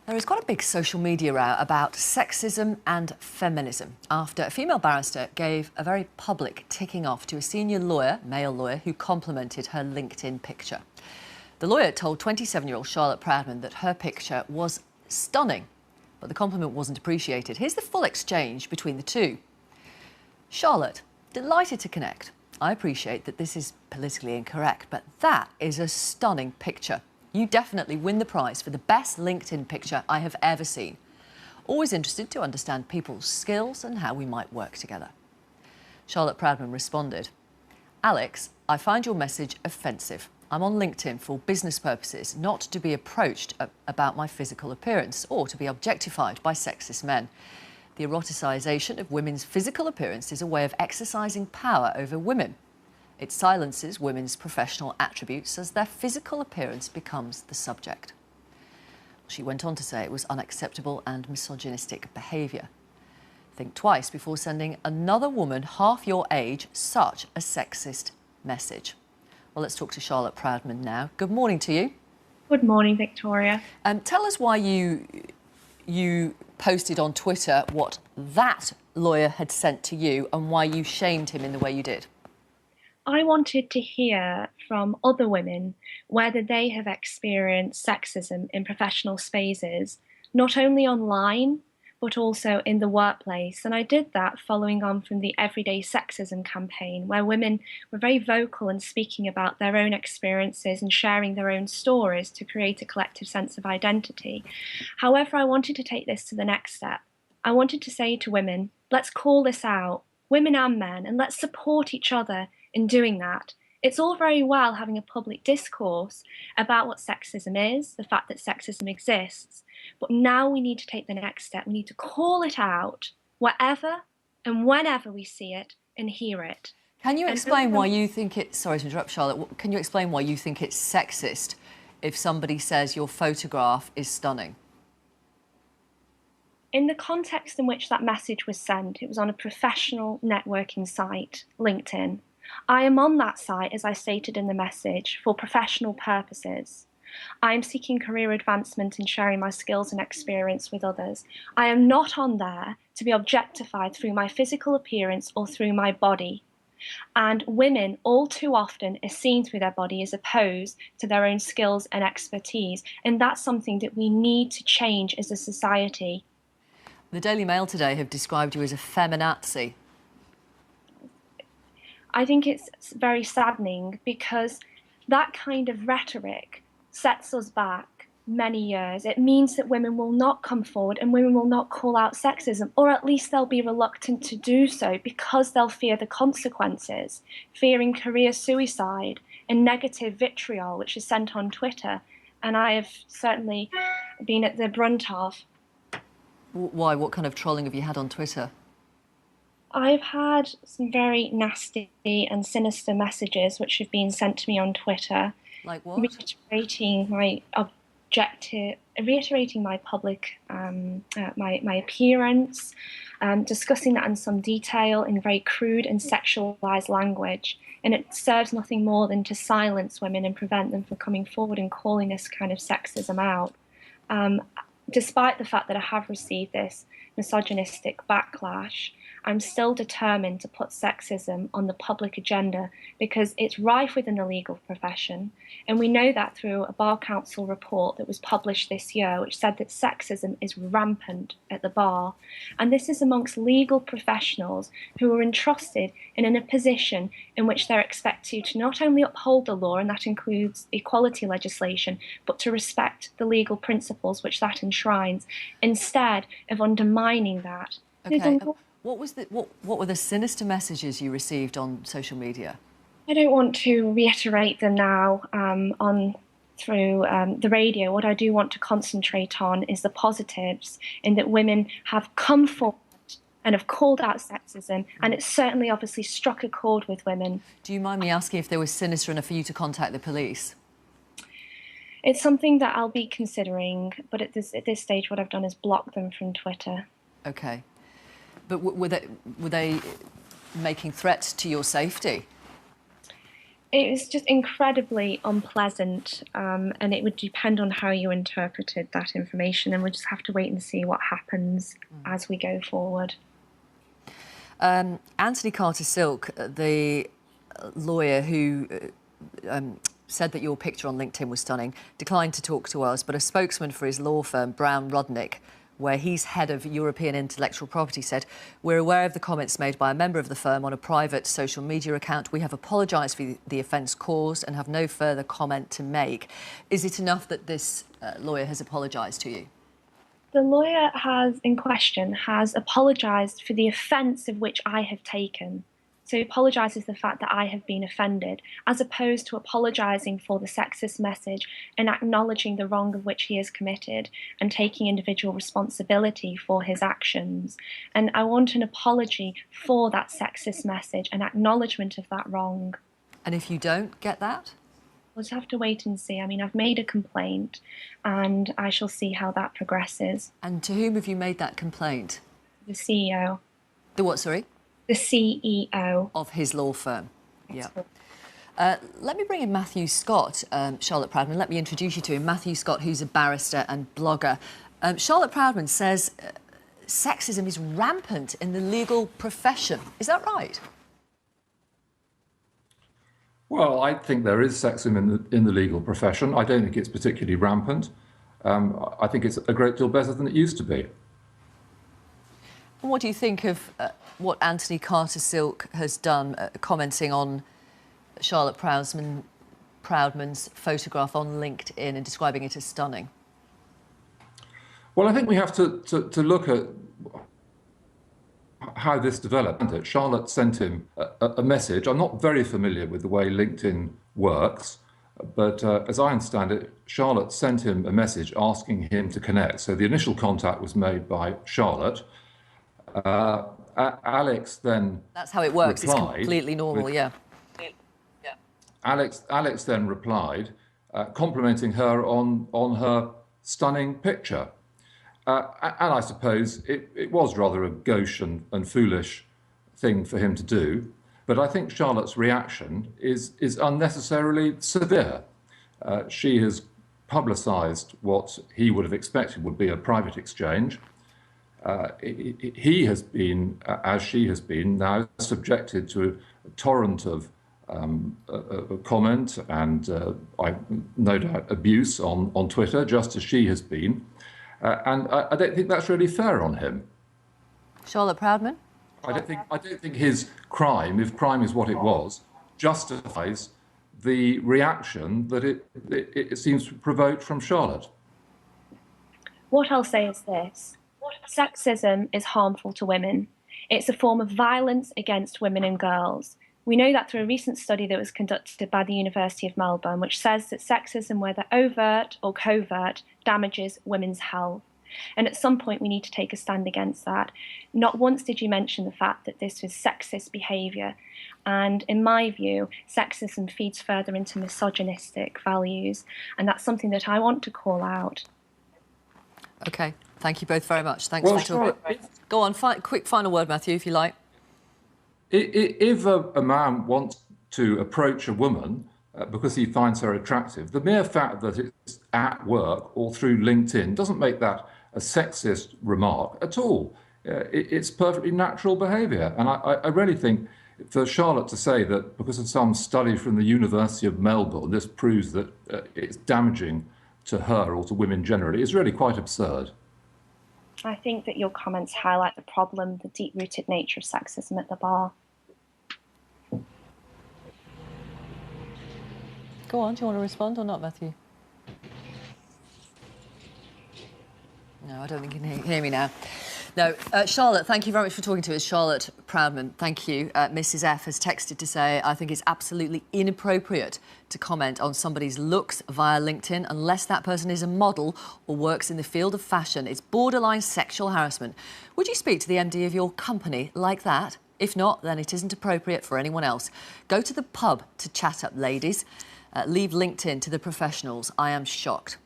There is quite a big social media row about sexism and feminism after a female barrister gave a very public ticking off to a senior lawyer, male lawyer, who complimented her LinkedIn picture. The lawyer told 27-year-old Charlotte Proudman that her picture was stunning, but the compliment wasn't appreciated. Here's the full exchange between the two. Charlotte, delighted to connect. I appreciate that this is politically incorrect, but that is a stunning picture. You definitely win the prize for the best LinkedIn picture I have ever seen. Always interested to understand people's skills and how we might work together. Charlotte Proudman responded, Alex, I find your message offensive. I'm on LinkedIn for business purposes, not to be approached about my physical appearance or to be objectified by sexist men. The eroticisation of women's physical appearance is a way of exercising power over women. It silences women's professional attributes as their physical appearance becomes the subject. She went on to say it was unacceptable and misogynistic behaviour. Think twice before sending another woman half your age such a sexist message. Well, let's talk to Charlotte Proudman now. Good morning to you. Good morning, Victoria. Tell us why you posted on Twitter what that lawyer had sent to you and why you shamed him in the way you did. I wanted to hear from other women whether they have experienced sexism in professional spaces, not only online, but also in the workplace. And I did that following on from the Everyday Sexism campaign, where women were very vocal in speaking about their own experiences and sharing their own stories to create a collective sense of identity. However, I wanted to take this to the next step. I wanted to say to women, let's call this out, women and men, and let's support each other in doing that. It's all very well having a public discourse about what sexism is, the fact that sexism exists, but now we need to take the next step. We need to call it out wherever and whenever we see it and hear it. Can you explain why you think it's... Sorry to interrupt, Charlotte. Can you explain why you think it's sexist if somebody says your photograph is stunning? In the context in which that message was sent, it was on a professional networking site, LinkedIn. I am on that site, as I stated in the message, for professional purposes. I am seeking career advancement and sharing my skills and experience with others. I am not on there to be objectified through my physical appearance or through my body. And women all too often are seen through their body as opposed to their own skills and expertise. And that's something that we need to change as a society. The Daily Mail today have described you as a feminazi. I think it's very saddening because that kind of rhetoric sets us back many years. It means that women will not come forward and women will not call out sexism, or at least they'll be reluctant to do so because they'll fear the consequences, fearing career suicide and negative vitriol, which is sent on Twitter. And I have certainly been at the brunt of. Why? What kind of trolling have you had on Twitter? I've had some very nasty and sinister messages which have been sent to me on Twitter. Like what? Reiterating my public, my appearance, discussing that in some detail in very crude and sexualized language. And it serves nothing more than to silence women and prevent them from coming forward and calling this kind of sexism out. Despite the fact that I have received this misogynistic backlash, I'm still determined to put sexism on the public agenda because it's rife within the legal profession. And we know that through a Bar Council report that was published this year, which said that sexism is rampant at the bar. And this is amongst legal professionals who are entrusted and in a position in which they're expected to not only uphold the law, and that includes equality legislation, but to respect the legal principles which that enshrines, instead of undermining that. Okay. What were the sinister messages you received on social media? I don't want to reiterate them now through the radio. What I do want to concentrate on is the positives, in that women have come forward and have called out sexism, and it's certainly obviously struck a chord with women. Do you mind me asking if they were sinister enough for you to contact the police? It's something that I'll be considering, but at this stage what I've done is block them from Twitter. Okay. But were they making threats to your safety? It was just incredibly unpleasant, and it would depend on how you interpreted that information, and we'll just have to wait and see what happens as we go forward. Anthony Carter-Silk, the lawyer who said that your picture on LinkedIn was stunning, declined to talk to us, but a spokesman for his law firm, Brown Rudnick, where he's head of European intellectual property, said, "We're aware of the comments made by a member of the firm on a private social media account. We have apologised for the offence caused and have no further comment to make." Is it enough that this lawyer has apologised to you? The lawyer in question has apologised for the offence of which I have taken. So he apologises for the fact that I have been offended, as opposed to apologising for the sexist message and acknowledging the wrong of which he has committed and taking individual responsibility for his actions. And I want an apology for that sexist message and acknowledgement of that wrong. And if you don't get that? We'll just have to wait and see. I mean, I've made a complaint and I shall see how that progresses. And to whom have you made that complaint? The CEO. The what, sorry? The CEO. Of his law firm. Yeah. Let me bring in Matthew Scott, Charlotte Proudman. Let me introduce you to him. Matthew Scott, who's a barrister and blogger. Charlotte Proudman says sexism is rampant in the legal profession. Is that right? Well, I think there is sexism in the legal profession. I don't think it's particularly rampant. I think it's a great deal better than it used to be. And what do you think of what Anthony Carter-Silk has done, commenting on Charlotte Proudman's photograph on LinkedIn and describing it as stunning? Well, I think we have to look at how this developed. Charlotte sent him a message. I'm not very familiar with the way LinkedIn works, but as I understand it, Charlotte sent him a message asking him to connect. So the initial contact was made by Charlotte. Alex then That's how it works. It's replied completely normal, yeah. Alex then replied, complimenting her on her stunning picture. And I suppose it was rather a gauche and foolish thing for him to do. But I think Charlotte's reaction is unnecessarily severe. She has publicised what he would have expected would be a private exchange. He has been, as she has been, now subjected to a torrent of comment and no doubt abuse on Twitter, just as she has been. And I don't think that's really fair on him. Charlotte Proudman? I don't think his crime, if crime is what it was, justifies the reaction that it seems to provoke from Charlotte. What I'll say is this. Sexism is harmful to women. It's a form of violence against women and girls. We know that through a recent study that was conducted by the University of Melbourne, which says that sexism, whether overt or covert, damages women's health. And at some point, we need to take a stand against that. Not once did you mention the fact that this was sexist behaviour. And in my view, sexism feeds further into misogynistic values. And that's something that I want to call out. OK. Thank you both very much. Thanks for talking. Go on, quick final word, Matthew, if you like. If a man wants to approach a woman because he finds her attractive, the mere fact that it's at work or through LinkedIn doesn't make that a sexist remark at all. It's perfectly natural behaviour. And I really think for Charlotte to say that because of some study from the University of Melbourne, this proves that it's damaging to her or to women generally is really quite absurd. I think that your comments highlight the problem, the deep-rooted nature of sexism at the bar. Go on, do you want to respond or not, Matthew? No, I don't think you can hear me now. No, Charlotte, thank you very much for talking to us. Charlotte Proudman, thank you. Mrs F has texted to say, I think it's absolutely inappropriate to comment on somebody's looks via LinkedIn unless that person is a model or works in the field of fashion. It's borderline sexual harassment. Would you speak to the MD of your company like that? If not, then it isn't appropriate for anyone else. Go to the pub to chat up, ladies. Leave LinkedIn to the professionals. I am shocked.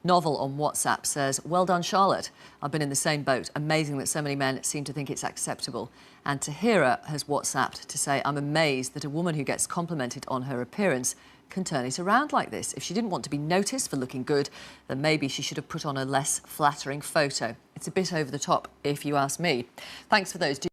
Novel on WhatsApp says, "Well done, Charlotte. I've been in the same boat. Amazing that so many men seem to think it's acceptable." And Tahira has WhatsApped to say, "I'm amazed that a woman who gets complimented on her appearance can turn it around like this. If she didn't want to be noticed for looking good, then maybe she should have put on a less flattering photo. It's a bit over the top, if you ask me." Thanks for those.